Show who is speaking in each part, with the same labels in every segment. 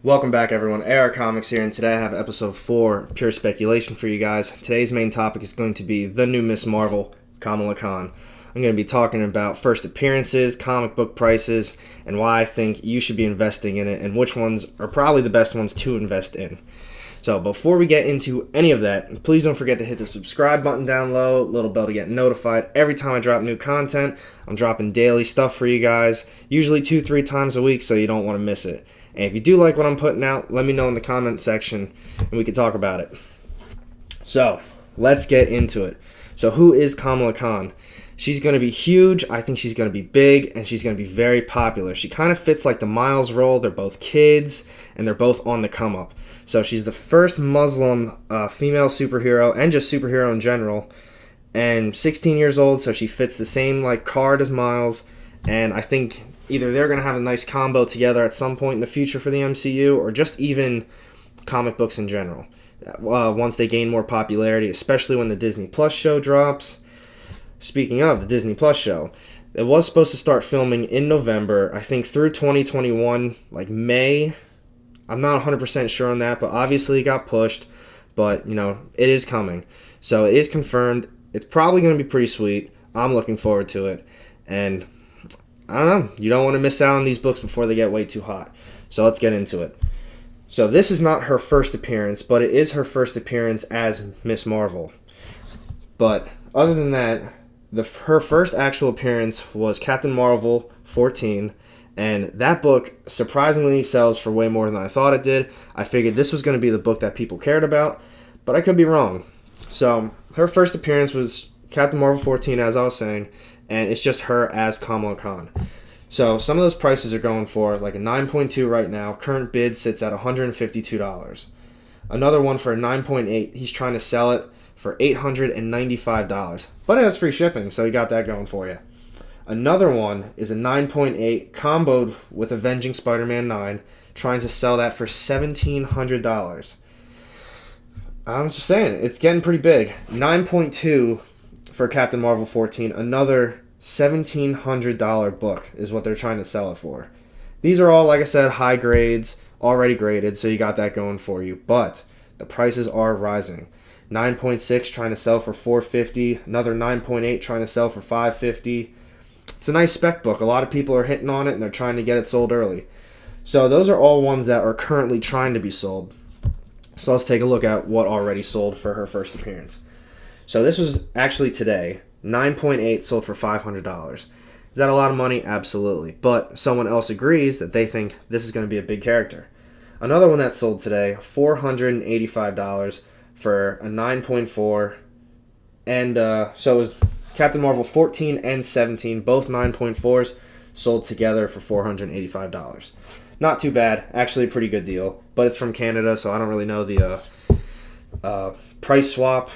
Speaker 1: Welcome back, everyone. AR Comics here, and today I have episode 4, Pure Speculation, for you guys. Today's main topic is going to be the new Miss Marvel, Kamala Khan. I'm going to be talking about first appearances, comic book prices, and why I think you should be investing in it, and which ones are probably the best ones to invest in. So before we get into any of that, please don't forget to hit the subscribe button down low, little bell to get notified every time I drop new content. I'm dropping daily stuff for you guys, usually 2-3 times a week, so you don't want to miss it. And if you do like what I'm putting out, let me know in the comment section and we can talk about it. So, let's get into it. So, who is Kamala Khan? She's going to be huge. I think she's going to be big, and she's going to be very popular. She kind of fits like the Miles role. They're both kids, and they're both on the come up. So, she's the first Muslim female superhero, and just superhero in general, and 16 years old, so she fits the same like card as Miles, and I think either they're going to have a nice combo together at some point in the future for the MCU, or just even comic books in general. Once they gain more popularity, especially when the Disney Plus show drops. Speaking of the Disney Plus show, it was supposed to start filming in November, I think through 2021, like May. I'm not 100% sure on that, but obviously it got pushed. But, it is coming. So it is confirmed. It's probably going to be pretty sweet. I'm looking forward to it. And I don't know. You don't want to miss out on these books before they get way too hot. So let's get into it. So this is not her first appearance, but it is her first appearance as Miss Marvel. But other than that, her first actual appearance was Captain Marvel 14, and that book surprisingly sells for way more than I thought it did. I figured this was going to be the book that people cared about, but I could be wrong. So her first appearance was Captain Marvel 14, as I was saying, and it's just her as Kamala Khan. So some of those prices are going for like a 9.2 right now. Current bid sits at $152. Another one for a 9.8, he's trying to sell it for $895. But it has free shipping, so you got that going for you. Another one is a 9.8 comboed with Avenging Spider-Man 9, trying to sell that for $1,700. I'm just saying, it's getting pretty big. 9.2 for Captain Marvel 14, another $1,700 book is what they're trying to sell it for. These are all, like I said, high grades, already graded, so you got that going for you. But the prices are rising. 9.6 trying to sell for $450, another 9.8 trying to sell for $550. It's a nice spec book. A lot of people are hitting on it, and they're trying to get it sold early. So those are all ones that are currently trying to be sold. So let's take a look at what already sold for her first appearance. So this was actually today. 9.8 sold for $500. Is that a lot of money? Absolutely. But someone else agrees that they think this is going to be a big character. Another one that sold today, $485 for a 9.4. And so it was Captain Marvel 14 and 17, both 9.4s, sold together for $485. Not too bad. Actually a pretty good deal. But it's from Canada, so I don't really know the price swap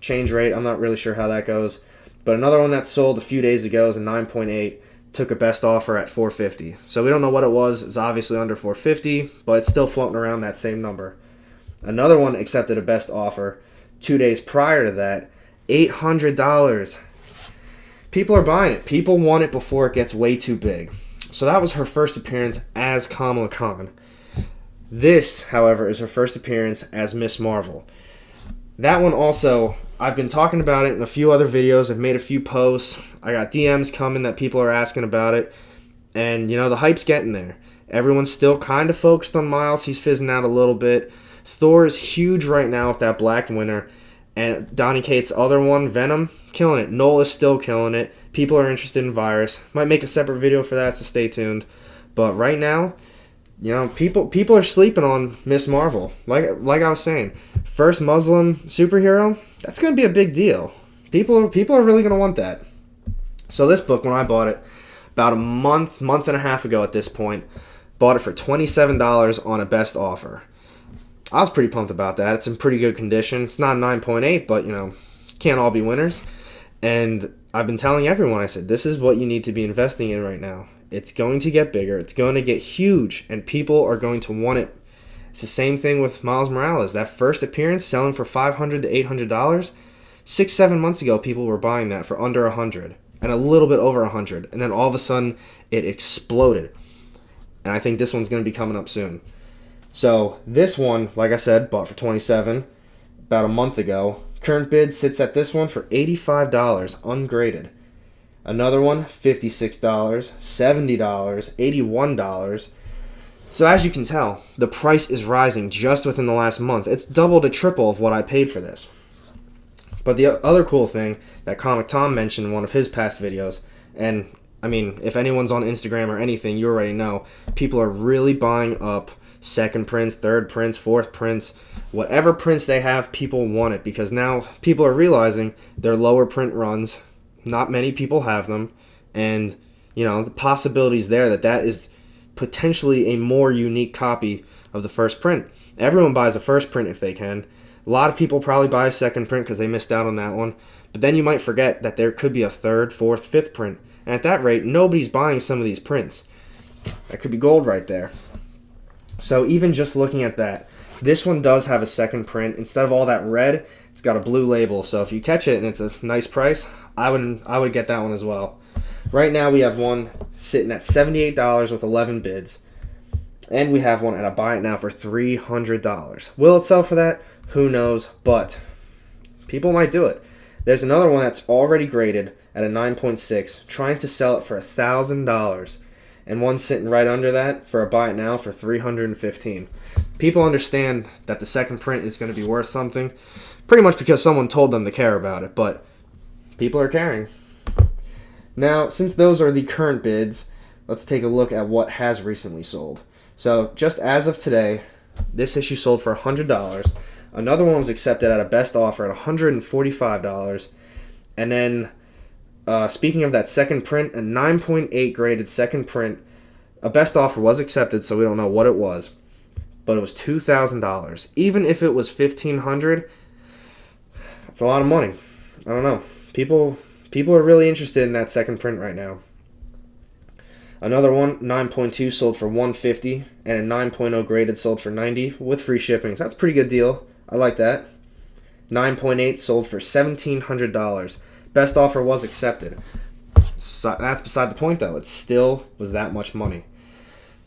Speaker 1: change rate. I'm not really sure how that goes. But another one that sold a few days ago is a 9.8. Took a best offer at $450. So we don't know what it was. It was obviously under $450, but it's still floating around that same number. Another one accepted a best offer 2 days prior to that, $800. People are buying it. People want it before it gets way too big. So that was her first appearance as Kamala Khan. This, however, is her first appearance as Miss Marvel. That one also, I've been talking about it in a few other videos. I've made a few posts. I got DMs coming that people are asking about it. And, the hype's getting there. Everyone's still kind of focused on Miles. He's fizzing out a little bit. Thor is huge right now with that Black Winter. And Donny Cates' other one, Venom, killing it. Noel is still killing it. People are interested in Virus. Might make a separate video for that, so stay tuned. But right now, people are sleeping on Miss Marvel. Like I was saying, first Muslim superhero, that's going to be a big deal. People are really going to want that. So this book, when I bought it, about a month and a half ago at this point, bought it for $27 on a best offer. I was pretty pumped about that. It's in pretty good condition. It's not 9.8, but, can't all be winners. And I've been telling everyone, I said, this is what you need to be investing in right now. It's going to get bigger. It's going to get huge, and people are going to want it. It's the same thing with Miles Morales. That first appearance selling for $500 to $800. 6-7 months ago, people were buying that for under $100 and a little bit over $100. And then all of a sudden, it exploded. and I think this one's going to be coming up soon. So this one, like I said, bought for $27 about a month ago. Current bid sits at this one for $85 ungraded. Another one, $56, $70, $81. So as you can tell, the price is rising just within the last month. It's double to triple of what I paid for this. But the other cool thing that Comic Tom mentioned in one of his past videos, and I mean, if anyone's on Instagram or anything, you already know, people are really buying up second prints, third prints, fourth prints, whatever prints they have, people want it because now people are realizing their lower print runs, not many people have them, and the possibilities there that is potentially a more unique copy of the first print. Everyone buys a first print if they can. A lot of people probably buy a second print because they missed out on that one, but then you might forget that there could be a third, fourth, fifth print, and at that rate, nobody's buying some of these prints. That could be gold right there. So even just looking at that, this one does have a second print. Instead of all that red, it's got a blue label. So if you catch it and it's a nice price, I would get that one as well. Right now we have one sitting at $78 with 11 bids. And we have one at a buy it now for $300. Will it sell for that? Who knows, but people might do it. There's another one that's already graded at a 9.6, trying to sell it for $1,000. And one sitting right under that for a buy it now for $315. People understand that the second print is going to be worth something, pretty much because someone told them to care about it, but people are caring. Now, since those are the current bids, let's take a look at what has recently sold. So, just as of today, this issue sold for $100. Another one was accepted at a best offer at $145. And then, speaking of that second print, a 9.8 graded second print, a best offer was accepted, so we don't know what it was, but it was $2,000. Even if it was $1,500, that's a lot of money. I don't know. People are really interested in that second print right now. Another one, 9.2, sold for $150, and a 9.0 graded sold for $90 with free shipping. So that's a pretty good deal. I like that. 9.8 sold for $1,700. Best offer was accepted. So that's beside the point, though. It still was that much money.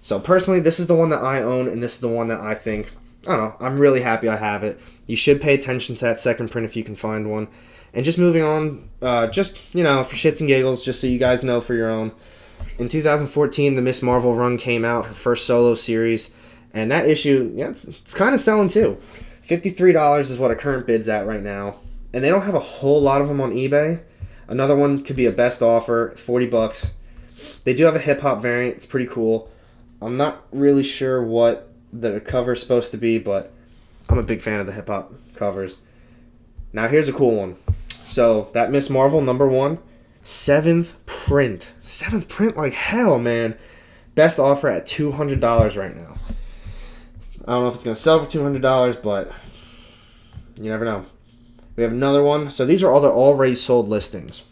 Speaker 1: So personally, this is the one that I own, and this is the one that I think, I don't know, I'm really happy I have it. You should pay attention to that second print if you can find one. And just moving on, just, for shits and giggles, just so you guys know for your own. In 2014, the Miss Marvel run came out, her first solo series, and that issue, it's kind of selling too. $53 is what a current bid's at right now, and they don't have a whole lot of them on eBay. Another one could be a best offer, $40. They do have a hip-hop variant, it's pretty cool. I'm not really sure what the cover's supposed to be, but I'm a big fan of the hip-hop covers. Now here's a cool one. So, that Miss Marvel #1, 7th print. 7th print like hell, man. Best offer at $200 right now. I don't know if it's going to sell for $200, but you never know. We have another one. So these are all the already sold listings.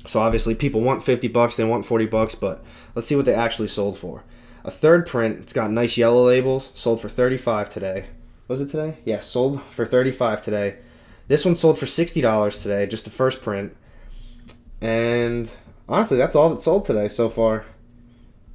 Speaker 1: So obviously people want $50, they want $40, but let's see what they actually sold for. A third print, it's got nice yellow labels, sold for $35 today. Was it today? Yeah, sold for $35 today. This one sold for $60 today, just the first print. And honestly, that's all that sold today so far.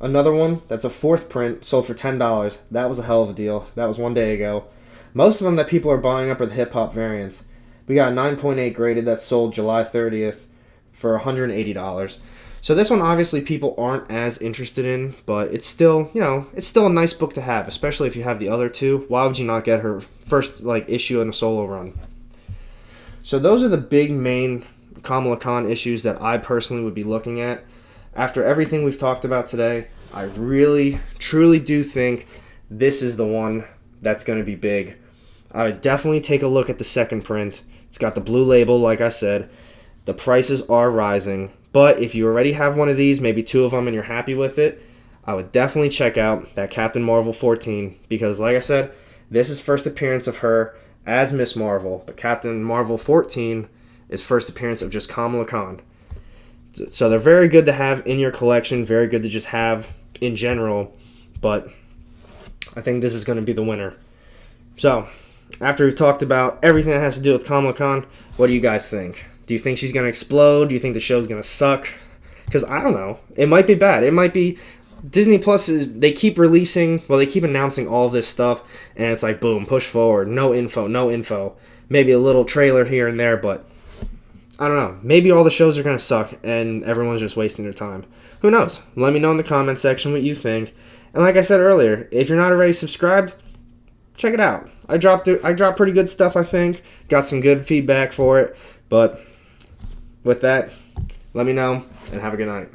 Speaker 1: Another one, that's a fourth print, sold for $10. That was a hell of a deal. That was one day ago. Most of them that people are buying up are the hip-hop variants. We got a 9.8 graded that sold July 30th for $180. So this one, obviously, people aren't as interested in, but it's still, it's still a nice book to have, especially if you have the other two. Why would you not get her first, issue in a solo run? So those are the big main Kamala Khan issues that I personally would be looking at. After everything we've talked about today, I really, truly do think this is the one that's going to be big. I would definitely take a look at the second print. It's got the blue label, like I said. The prices are rising. But if you already have one of these, maybe two of them, and you're happy with it, I would definitely check out that Captain Marvel 14. Because, like I said, this is first appearance of her as Miss Marvel. But Captain Marvel 14 is first appearance of just Kamala Khan. So they're very good to have in your collection, very good to just have in general, but I think this is going to be the winner. So, after we've talked about everything that has to do with Kamala Khan, what do you guys think? Do you think she's going to explode? Do you think the show's going to suck? Because I don't know. It might be bad. It might be Disney Plus they keep announcing all this stuff, and it's like, boom, push forward, no info, maybe a little trailer here and there, but I don't know. Maybe all the shows are going to suck, and everyone's just wasting their time. Who knows? Let me know in the comment section what you think. And like I said earlier, if you're not already subscribed, check it out. I dropped pretty good stuff, I think. Got some good feedback for it. But with that, let me know, and have a good night.